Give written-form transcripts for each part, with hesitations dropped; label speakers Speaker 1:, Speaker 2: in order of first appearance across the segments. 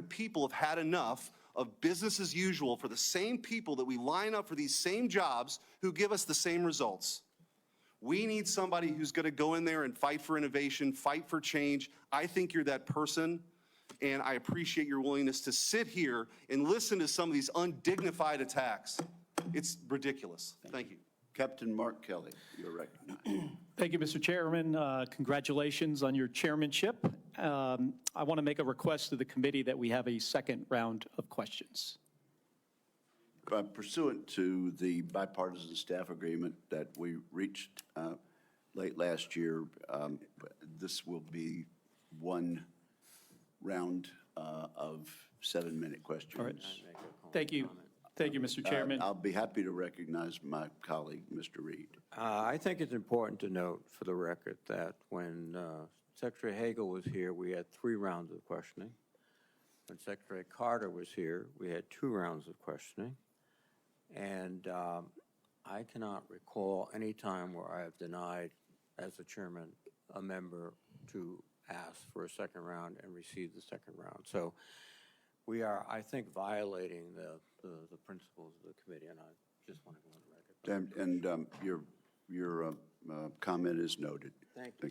Speaker 1: people have had enough of business as usual for the same people that we line up for these same jobs who give us the same results. We need somebody who's going to go in there and fight for innovation, fight for change. I think you're that person, and I appreciate your willingness to sit here and listen to some of these undignified attacks. It's ridiculous. Thank you.
Speaker 2: Captain Mark Kelly, you're recognized.
Speaker 3: Thank you, Mr. Chairman. Congratulations on your chairmanship. I want to make a request to the committee that we have a second round of questions.
Speaker 2: Pursuant to the bipartisan staff agreement that we reached late last year, this will be one round of 7-minute questions.
Speaker 3: All right. Thank you. Thank you, Mr. Chairman.
Speaker 2: I'll be happy to recognize my colleague, Mr. Reed.
Speaker 4: I think it's important to note for the record that when Secretary Hagel was here, we had 3 rounds of questioning. When Secretary Carter was here, we had 2 rounds of questioning. And I cannot recall any time where I have denied, as the chairman, a member to ask for a second round and receive the second round. So we are, I think, violating the principles of the committee, and I just want to go on the record.
Speaker 2: And your comment is noted.
Speaker 4: Thank you.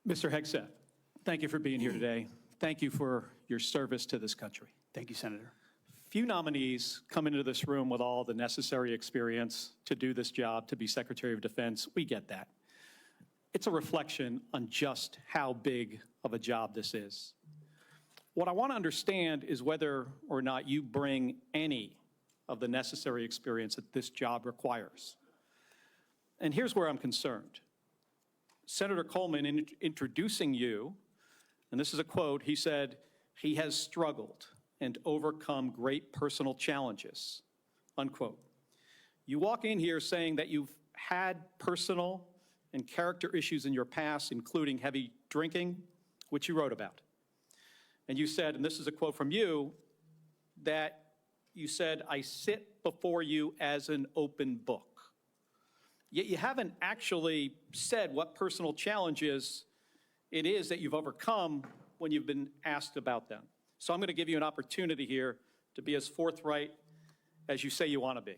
Speaker 3: Mr. Hegseth, thank you for being here today. Thank you for your service to this country.
Speaker 5: Thank you, Senator.
Speaker 3: Few nominees come into this room with all the necessary experience to do this job, to be Secretary of Defense. We get that. It's a reflection on just how big of a job this is. What I want to understand is whether or not you bring any of the necessary experience that this job requires. And here's where I'm concerned. Senator Coleman, in introducing you, and this is a quote, he said, "He has struggled and overcome great personal challenges," unquote. You walk in here saying that you've had personal and character issues in your past, including heavy drinking, which you wrote about. And you said, and this is a quote from you, that you said, "I sit before you as an open book." Yet you haven't actually said what personal challenges it is that you've overcome when you've been asked about them. So I'm going to give you an opportunity here to be as forthright as you say you want to be.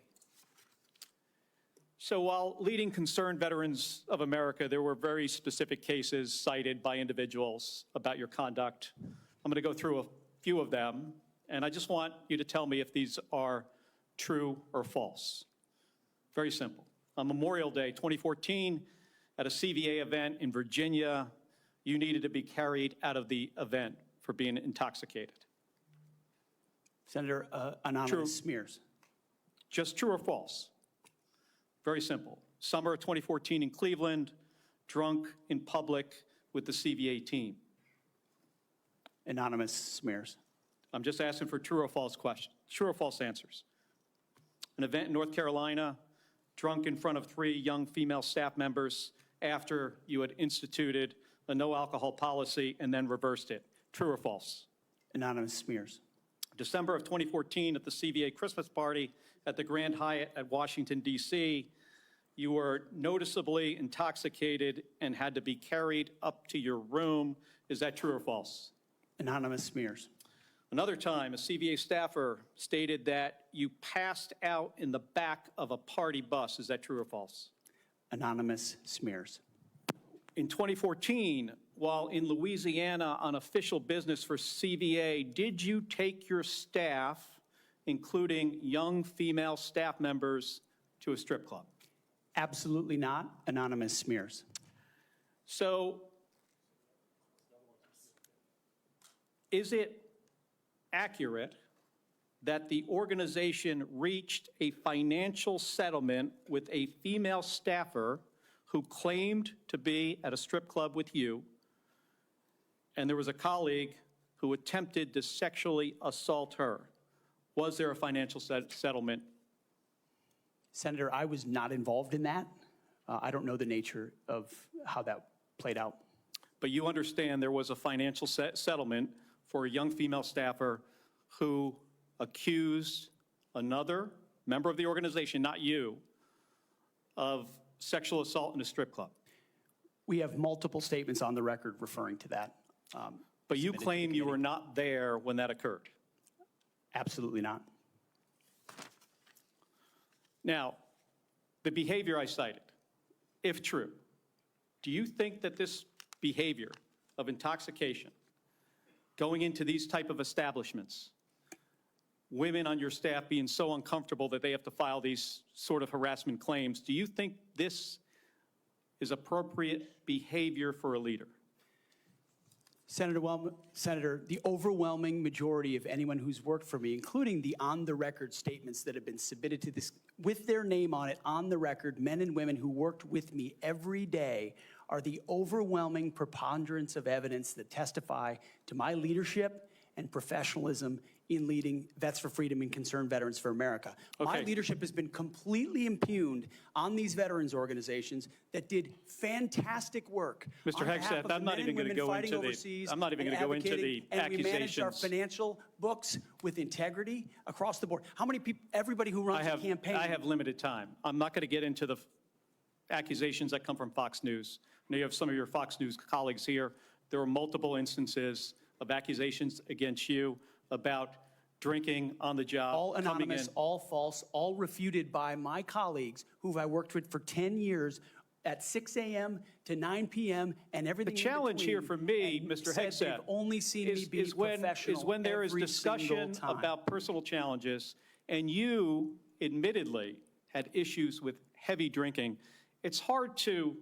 Speaker 3: So while leading Concerned Veterans of America, there were very specific cases cited by individuals about your conduct. I'm going to go through a few of them, and I just want you to tell me if these are true or false. Very simple. On Memorial Day 2014, at a CVA event in Virginia, you needed to be carried out of the event for being intoxicated.
Speaker 5: Senator, anonymous smears.
Speaker 3: Just true or false? Very simple. Summer of 2014 in Cleveland, drunk in public with the CVA team.
Speaker 5: Anonymous smears.
Speaker 3: I'm just asking for true or false questions, true or false answers. An event in North Carolina, drunk in front of 3 young female staff members after you had instituted a no alcohol policy and then reversed it. True or false?
Speaker 5: Anonymous smears.
Speaker 3: December of 2014 at the CVA Christmas party at the Grand Hyatt at Washington, D.C., you were noticeably intoxicated and had to be carried up to your room. Is that true or false?
Speaker 5: Anonymous smears.
Speaker 3: Another time, a CVA staffer stated that you passed out in the back of a party bus. Is that true or false?
Speaker 5: Anonymous smears.
Speaker 3: In 2014, while in Louisiana on official business for CVA, did you take your staff, including young female staff members, to a strip club?
Speaker 5: Absolutely not. Anonymous smears.
Speaker 3: So, is it accurate that the organization reached a financial settlement with a female staffer who claimed to be at a strip club with you, and there was a colleague who attempted to sexually assault her? Was there a financial settlement?
Speaker 5: Senator, I was not involved in that. I don't know the nature of how that played out.
Speaker 3: But you understand there was a financial settlement for a young female staffer who accused another member of the organization, not you, of sexual assault in a strip club.
Speaker 5: We have multiple statements on the record referring to that.
Speaker 3: But you
Speaker 5: submitted to the
Speaker 3: claim you were
Speaker 5: committee.
Speaker 3: not there when that occurred.
Speaker 5: Absolutely not.
Speaker 3: Now, the behavior I cited, if true, do you think that this behavior of intoxication, going into these type of establishments, women on your staff being so uncomfortable that they have to file these sort of harassment claims, do you think this is appropriate behavior for a leader?
Speaker 5: Senator, the overwhelming majority of anyone who's worked for me, including the on-the-record statements that have been submitted to this, with their name on it, on the record, men and women who worked with me every day, are the overwhelming preponderance of evidence that testify to my leadership and professionalism in leading Vets for Freedom and Concerned Veterans for America. My
Speaker 3: Okay.
Speaker 5: leadership has been completely impugned on these veterans organizations that did fantastic work.
Speaker 3: Mr.
Speaker 5: on behalf
Speaker 3: Hegseth,
Speaker 5: of the
Speaker 3: I'm not
Speaker 5: men
Speaker 3: even
Speaker 5: and
Speaker 3: gonna
Speaker 5: women
Speaker 3: go
Speaker 5: fighting
Speaker 3: into the-
Speaker 5: overseas
Speaker 3: I'm not even
Speaker 5: and
Speaker 3: gonna go into
Speaker 5: advocating,
Speaker 3: the
Speaker 5: and we managed our
Speaker 3: accusations.
Speaker 5: financial books with integrity across the board. How many people, everybody who runs a campaign.
Speaker 3: I have limited time. I'm not going to get into the accusations that come from Fox News. I know you have some of your Fox News colleagues here. There were multiple instances of accusations against you about drinking on the job.
Speaker 5: All
Speaker 3: coming
Speaker 5: anonymous,
Speaker 3: in.
Speaker 5: all false, all refuted by my colleagues who I worked with for 10 years at 6 a.m. to 9 p.m. and everything
Speaker 3: The
Speaker 5: in
Speaker 3: challenge here
Speaker 5: between,
Speaker 3: for me,
Speaker 5: and
Speaker 3: Mr.
Speaker 5: said
Speaker 3: Hegseth,
Speaker 5: they've only seen me be
Speaker 3: is
Speaker 5: professional
Speaker 3: when there is
Speaker 5: every
Speaker 3: discussion
Speaker 5: single time.
Speaker 3: about personal challenges, and you admittedly had issues with heavy drinking. It's hard to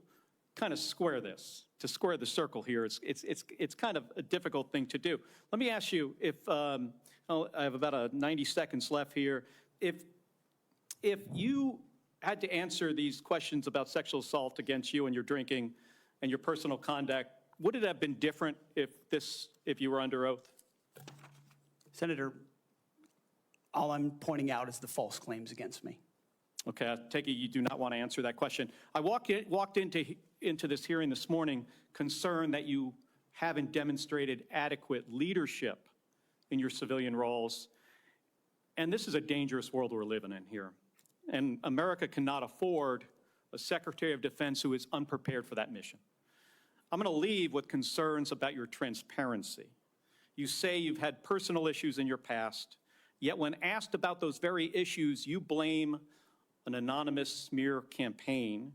Speaker 3: kind of square this, to square the circle here. It's kind of a difficult thing to do. Let me ask you, if I have about 90 seconds left here, if you had to answer these questions about sexual assault against you and your drinking and your personal conduct, would it have been different if you were under oath?
Speaker 5: Senator, all I'm pointing out is the false claims against me.
Speaker 3: Okay, I take it you do not want to answer that question. I walked into this hearing this morning concerned that you haven't demonstrated adequate leadership in your civilian roles. And this is a dangerous world we're living in here. And America cannot afford a Secretary of Defense who is unprepared for that mission. I'm going to leave with concerns about your transparency. You say you've had personal issues in your past, yet when asked about those very issues, you blame an anonymous smear campaign,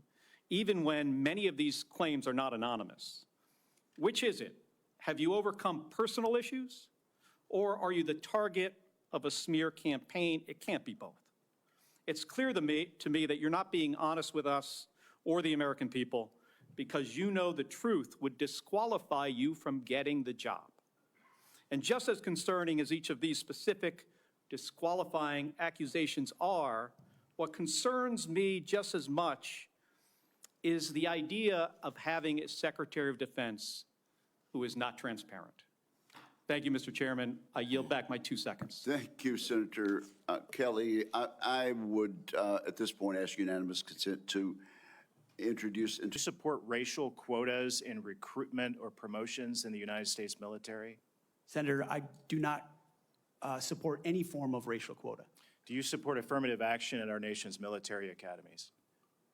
Speaker 3: even when many of these claims are not anonymous. Which is it? Have you overcome personal issues, or are you the target of a smear campaign? It can't be both. It's clear to me that you're not being honest with us or the American people because you know the truth would disqualify you from getting the job. And just as concerning as each of these specific disqualifying accusations are, what concerns me just as much is the idea of having a Secretary of Defense who is not transparent. Thank you, Mr. Chairman. I yield back my 2 seconds.
Speaker 2: Thank you, Senator Kelly. I would, at this point, ask unanimous consent to introduce
Speaker 6: Do you support racial quotas in recruitment or promotions in the United States military?
Speaker 5: Senator, I do not support any form of racial quota.
Speaker 6: Do you support affirmative action in our nation's military academies?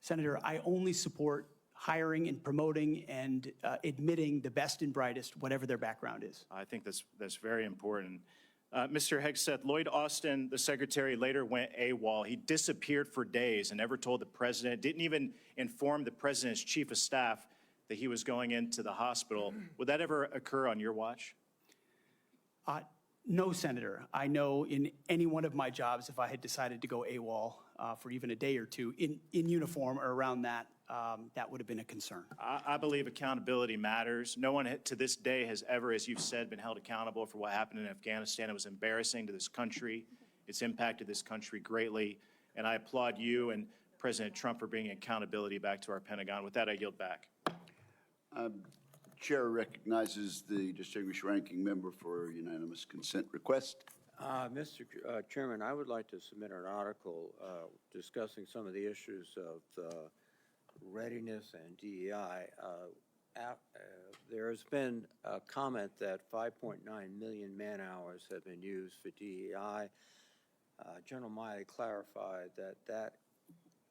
Speaker 5: Senator, I only support hiring and promoting and admitting the best and brightest, whatever their background is.
Speaker 6: I think that's very important. Mr. Hegseth, Lloyd Austin, the secretary, later went AWOL. He disappeared for days and never told the president, didn't even inform the president's chief of staff that he was going into the hospital. Would that ever occur on your watch?
Speaker 5: No, Senator. I know in any one of my jobs, if I had decided to go AWOL for even a day or two in uniform or around that, that would have been a concern.
Speaker 6: I believe accountability matters. No one to this day has ever, as you've said, been held accountable for what happened in Afghanistan. It was embarrassing to this country. It's impacted this country greatly. And I applaud you and President Trump for bringing accountability back to our Pentagon. With that, I yield back.
Speaker 2: Chair recognizes the distinguished ranking member for unanimous consent request.
Speaker 4: Mr. Chairman, I would like to submit an article discussing some of the issues of readiness and DEI. There has been a comment that 5.9 million man-hours have been used for DEI. General Milley clarified that that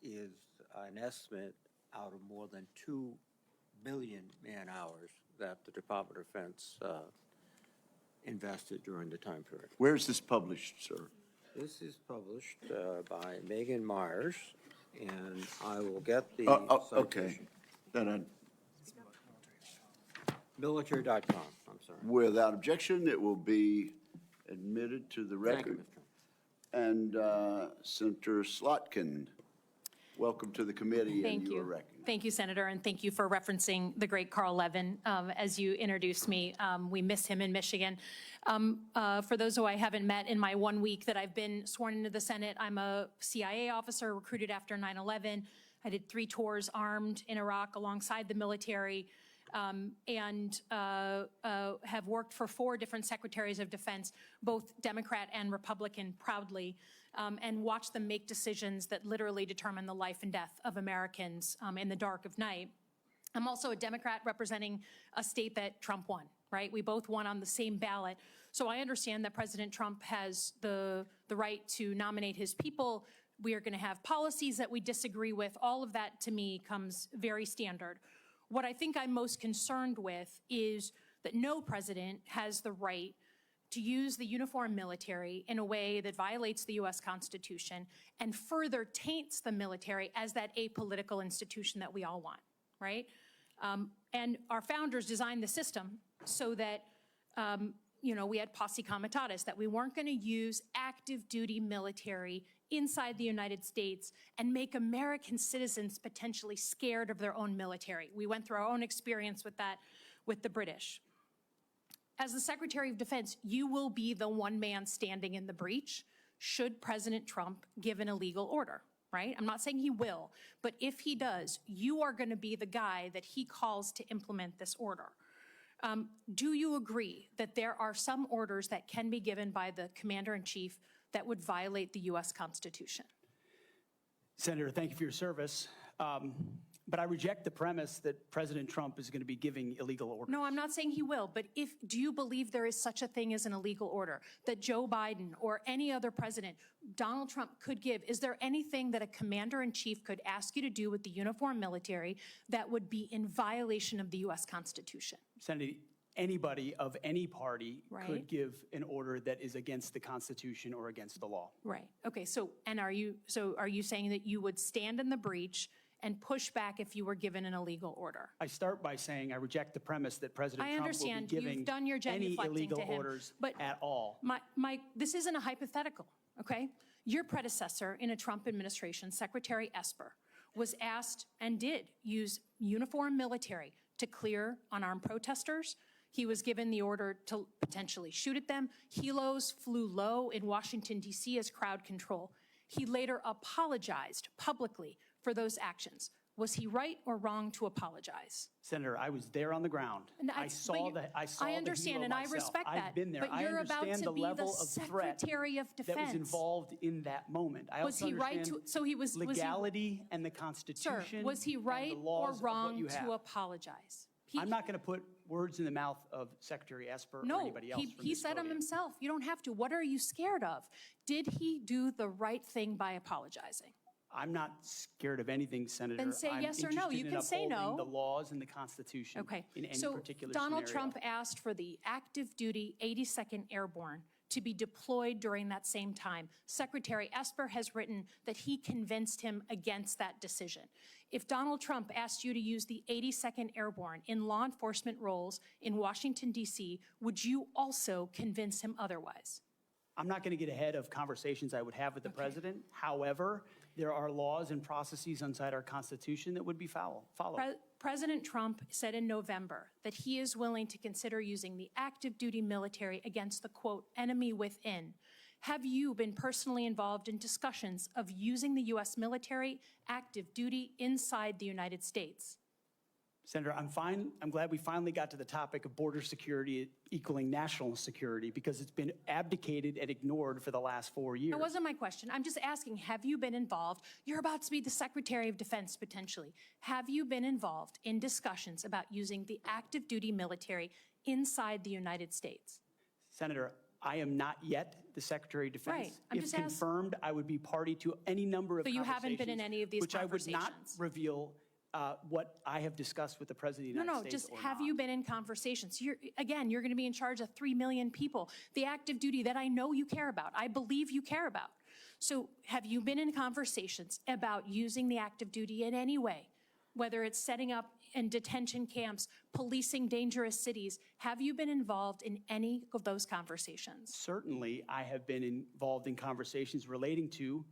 Speaker 4: is an estimate out of more than 2 billion man-hours that the Department of Defense invested during the time period.
Speaker 2: Where is this published, sir?
Speaker 4: This is published by Megan Myers, and I will get the
Speaker 2: Okay.
Speaker 4: citation.
Speaker 2: Then
Speaker 4: Military.com, I'm sorry.
Speaker 2: without objection, it will be admitted to the
Speaker 4: Thank you,
Speaker 2: record.
Speaker 4: Mr. Chairman.
Speaker 2: And Senator Slotkin, welcome to the committee, and
Speaker 7: Thank
Speaker 2: you are
Speaker 7: you.
Speaker 2: recognized.
Speaker 7: Thank you, Senator, and thank you for referencing the great Carl Levin as you introduced me. We miss him in Michigan. For those who I haven't met in my 1 week that I've been sworn into the Senate, I'm a CIA officer recruited after 9/11. I did 3 tours armed in Iraq alongside the military, and have worked for 4 different secretaries of defense, both Democrat and Republican, proudly, and watched them make decisions that literally determine the life and death of Americans in the dark of night. I'm also a Democrat representing a state that Trump won, right? We both won on the same ballot. So I understand that President Trump has the right to nominate his people. We are going to have policies that we disagree with. All of that, to me, comes very standard. What I think I'm most concerned with is that no president has the right to use the uniformed military in a way that violates the U.S. Constitution and further taints the military as that apolitical institution that we all want, right? And our founders designed the system so that, we had posse comitatus, that we weren't going to use active duty military inside the United States and make American citizens potentially scared of their own military. We went through our own experience with that with the British. As the Secretary of Defense, you will be the one man standing in the breach should President Trump give an illegal order, right? I'm not saying he will, but if he does, you are going to be the guy that he calls to implement this order. Do you agree that there are some orders that can be given by the Commander-in-Chief that would violate the U.S. Constitution?
Speaker 5: Senator, thank you for your service. But I reject the premise that President Trump is going to be giving illegal orders.
Speaker 7: No, I'm not saying he will, but do you believe there is such a thing as an illegal order that Joe Biden or any other president, Donald Trump, could give? Is there anything that a commander-in-chief could ask you to do with the uniformed military that would be in violation of the U.S. Constitution?
Speaker 5: Senator, anybody of any party
Speaker 7: Right.
Speaker 5: could give an order that is against the Constitution or against the law.
Speaker 7: Right. Okay. So are you saying that you would stand in the breach and push back if you were given an illegal order?
Speaker 5: I start by saying I reject the premise that President
Speaker 7: I
Speaker 5: Trump will
Speaker 7: understand.
Speaker 5: be
Speaker 7: You've
Speaker 5: giving
Speaker 7: done your
Speaker 5: any
Speaker 7: genuflecting
Speaker 5: illegal
Speaker 7: to him,
Speaker 5: orders
Speaker 7: but
Speaker 5: at all.
Speaker 7: This isn't a hypothetical, okay? Your predecessor in a Trump administration, Secretary Esper, was asked and did use uniformed military to clear unarmed protesters. He was given the order to potentially shoot at them. Helos flew low in Washington, D.C. as crowd control. He later apologized publicly for those actions. Was he right or wrong to apologize?
Speaker 5: Senator, I was there on the ground.
Speaker 7: And
Speaker 5: I saw the
Speaker 7: I understand,
Speaker 5: helo
Speaker 7: and I
Speaker 5: myself.
Speaker 7: respect that.
Speaker 5: I've been there.
Speaker 7: But
Speaker 5: I
Speaker 7: you're about
Speaker 5: understand
Speaker 7: to
Speaker 5: the
Speaker 7: be
Speaker 5: level
Speaker 7: the
Speaker 5: of threat
Speaker 7: Secretary of Defense.
Speaker 5: that was involved in that moment. I
Speaker 7: Was
Speaker 5: also
Speaker 7: he right
Speaker 5: understand
Speaker 7: to? So he was.
Speaker 5: legality and the
Speaker 7: Sir,
Speaker 5: Constitution.
Speaker 7: was he
Speaker 5: and
Speaker 7: right
Speaker 5: the
Speaker 7: or
Speaker 5: laws of what
Speaker 7: wrong
Speaker 5: you have.
Speaker 7: to apologize?
Speaker 5: I'm not going to put words in the mouth of Secretary Esper or
Speaker 7: No,
Speaker 5: anybody else. from
Speaker 7: he
Speaker 5: this
Speaker 7: said them
Speaker 5: podium.
Speaker 7: himself. You don't have to. What are you scared of? Did he do the right thing by apologizing?
Speaker 5: I'm not scared of anything, Senator.
Speaker 7: Then say
Speaker 5: I'm
Speaker 7: yes or no.
Speaker 5: interested
Speaker 7: You
Speaker 5: in
Speaker 7: can say
Speaker 5: upholding
Speaker 7: no.
Speaker 5: the laws and the Constitution
Speaker 7: Okay.
Speaker 5: in any
Speaker 7: So
Speaker 5: particular
Speaker 7: Donald
Speaker 5: scenario.
Speaker 7: Trump asked for the active duty 82nd Airborne to be deployed during that same time. Secretary Esper has written that he convinced him against that decision. If Donald Trump asked you to use the 82nd Airborne in law enforcement roles in Washington, D.C., would you also convince him otherwise?
Speaker 5: I'm not going to get ahead of conversations I would have with the president. However, there are laws and processes inside our Constitution that would be followed.
Speaker 7: President Trump said in November that he is willing to consider using the active duty military against the, quote, enemy within. Have you been personally involved in discussions of using the U.S. military active duty inside the United States?
Speaker 5: Senator, I'm glad we finally got to the topic of border security equaling national security because it's been abdicated and ignored for the last 4 years.
Speaker 7: That wasn't my question. I'm just asking, have you been involved? You're about to be the Secretary of Defense, potentially. Have you been involved in discussions about using the active duty military inside the United States?
Speaker 5: Senator, I am not yet the Secretary of Defense.
Speaker 7: Right. I'm just
Speaker 5: If confirmed, I would be party to any number of
Speaker 7: So you
Speaker 5: conversations.
Speaker 7: haven't been in any of these
Speaker 5: which I would not
Speaker 7: conversations?
Speaker 5: reveal what I have discussed with the President of the United States
Speaker 7: just
Speaker 5: or
Speaker 7: have
Speaker 5: not.
Speaker 7: you been in conversations? You're going to be in charge of 3 million people, the active duty that I know you care about, I believe you care about. So have you been in conversations about using the active duty in any way? Whether it's setting up in detention camps, policing dangerous cities, have you been involved in any of those conversations?
Speaker 5: Certainly, I have been involved in conversations relating to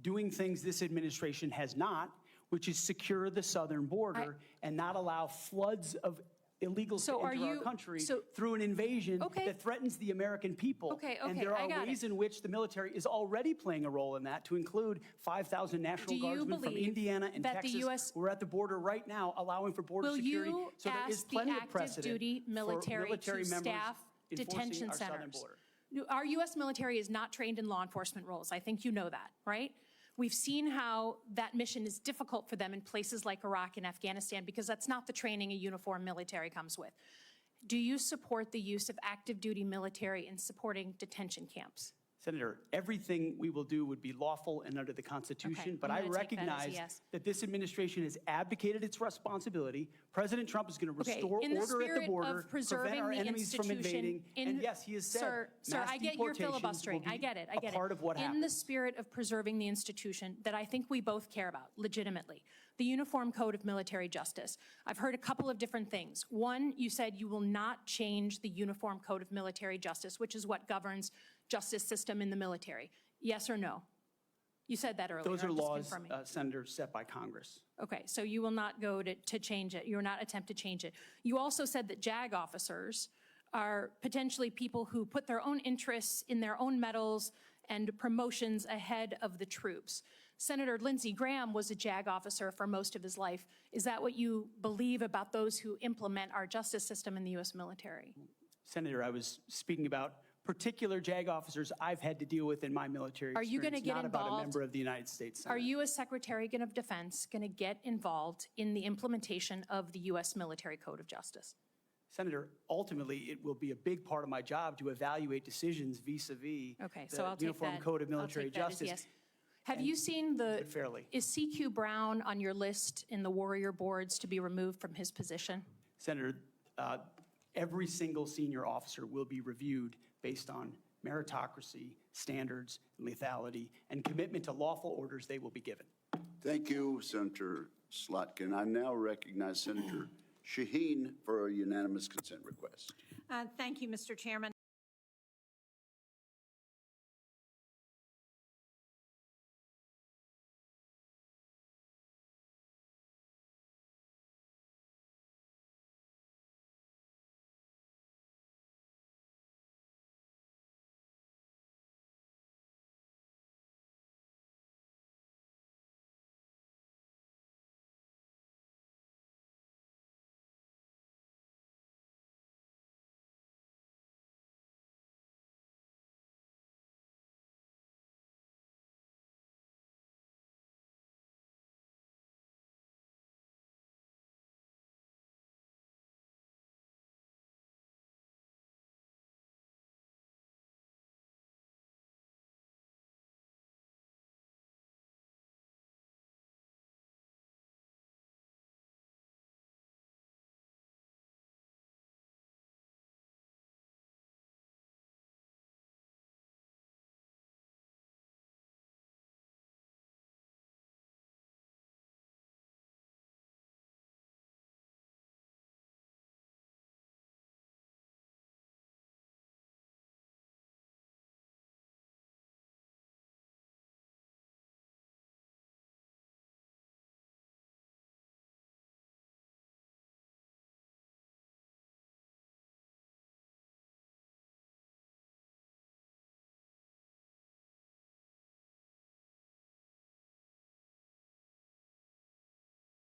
Speaker 5: doing things this administration has not, which is secure the southern border and not allow floods of illegals
Speaker 7: So
Speaker 5: to
Speaker 7: are
Speaker 5: enter our
Speaker 7: you-
Speaker 5: country
Speaker 7: so-
Speaker 5: through an invasion
Speaker 7: Okay.
Speaker 5: that threatens the American people.
Speaker 7: Okay,
Speaker 5: And
Speaker 7: okay,
Speaker 5: there
Speaker 7: I
Speaker 5: are
Speaker 7: got
Speaker 5: ways
Speaker 7: it.
Speaker 5: in which the military is already playing a role in that, to include 5,000 National
Speaker 7: Do you
Speaker 5: Guardsmen from
Speaker 7: believe
Speaker 5: Indiana and
Speaker 7: that the
Speaker 5: Texas
Speaker 7: US
Speaker 5: who are at the border right now, allowing for border
Speaker 7: Will
Speaker 5: security.
Speaker 7: you
Speaker 5: So there is
Speaker 7: ask the
Speaker 5: plenty of
Speaker 7: active
Speaker 5: precedent
Speaker 7: duty
Speaker 5: for
Speaker 7: military to
Speaker 5: members
Speaker 7: staff
Speaker 5: enforcing
Speaker 7: detention
Speaker 5: our southern
Speaker 7: centers?
Speaker 5: border.
Speaker 7: Our U.S. military is not trained in law enforcement roles. I think you know that, right? We've seen how that mission is difficult for them in places like Iraq and Afghanistan because that's not the training a uniformed military comes with. Do you support the use of active duty military in supporting detention camps?
Speaker 5: Senator, everything we will do would be lawful and under the Constitution, but
Speaker 7: I'm
Speaker 5: I
Speaker 7: gonna take that as a
Speaker 5: recognize
Speaker 7: yes.
Speaker 5: that this administration has abdicated its responsibility. President Trump is going to
Speaker 7: Okay,
Speaker 5: restore
Speaker 7: in the
Speaker 5: order at the
Speaker 7: spirit
Speaker 5: border,
Speaker 7: of
Speaker 5: prevent
Speaker 7: preserving
Speaker 5: our
Speaker 7: the
Speaker 5: enemies from
Speaker 7: institution.
Speaker 5: invading. And yes, he has said
Speaker 7: Sir,
Speaker 5: mass
Speaker 7: I get your
Speaker 5: deportations will
Speaker 7: filibustering. I
Speaker 5: be
Speaker 7: get it. I
Speaker 5: a
Speaker 7: get it.
Speaker 5: part of what
Speaker 7: In the
Speaker 5: happens.
Speaker 7: spirit of preserving the institution that I think we both care about, legitimately, the Uniform Code of Military Justice. I've heard a couple of different things. One, you said you will not change the Uniform Code of Military Justice, which is what governs justice system in the military. Yes or no? You said that earlier.
Speaker 5: Those are
Speaker 7: I'm just
Speaker 5: laws,
Speaker 7: confirming.
Speaker 5: Senator, set by Congress.
Speaker 7: Okay, so you will not go to change it. You will not attempt to change it. You also said that JAG officers are potentially people who put their own interests in their own medals and promotions ahead of the troops. Senator Lindsey Graham was a JAG officer for most of his life. Is that what you believe about those who implement our justice system in the U.S. military?
Speaker 5: Senator, I was speaking about particular JAG officers I've had to deal with in my military
Speaker 7: Are you gonna
Speaker 5: experience,
Speaker 7: get
Speaker 5: not about a
Speaker 7: involved?
Speaker 5: member of the United States Senate.
Speaker 7: Are you, as Secretary of Defense, going to get involved in the implementation of the U.S. Military Code of Justice?
Speaker 5: Senator, ultimately, it will be a big part of my job to evaluate decisions vis-a-vis
Speaker 7: Okay, so
Speaker 5: the
Speaker 7: I'll take
Speaker 5: Uniform
Speaker 7: that.
Speaker 5: Code of
Speaker 7: I'll
Speaker 5: Military
Speaker 7: take that as
Speaker 5: Justice.
Speaker 7: yes. Have you seen
Speaker 5: it fairly.
Speaker 7: is CQ Brown on your list in the Warrior boards to be removed from his position?
Speaker 5: Senator, every single senior officer will be reviewed based on meritocracy, standards, lethality, and commitment to lawful orders they will be given.
Speaker 2: Thank you, Senator Slotkin. I now recognize Senator Shaheen for a unanimous consent request.
Speaker 8: Thank you, Mr. Chairman.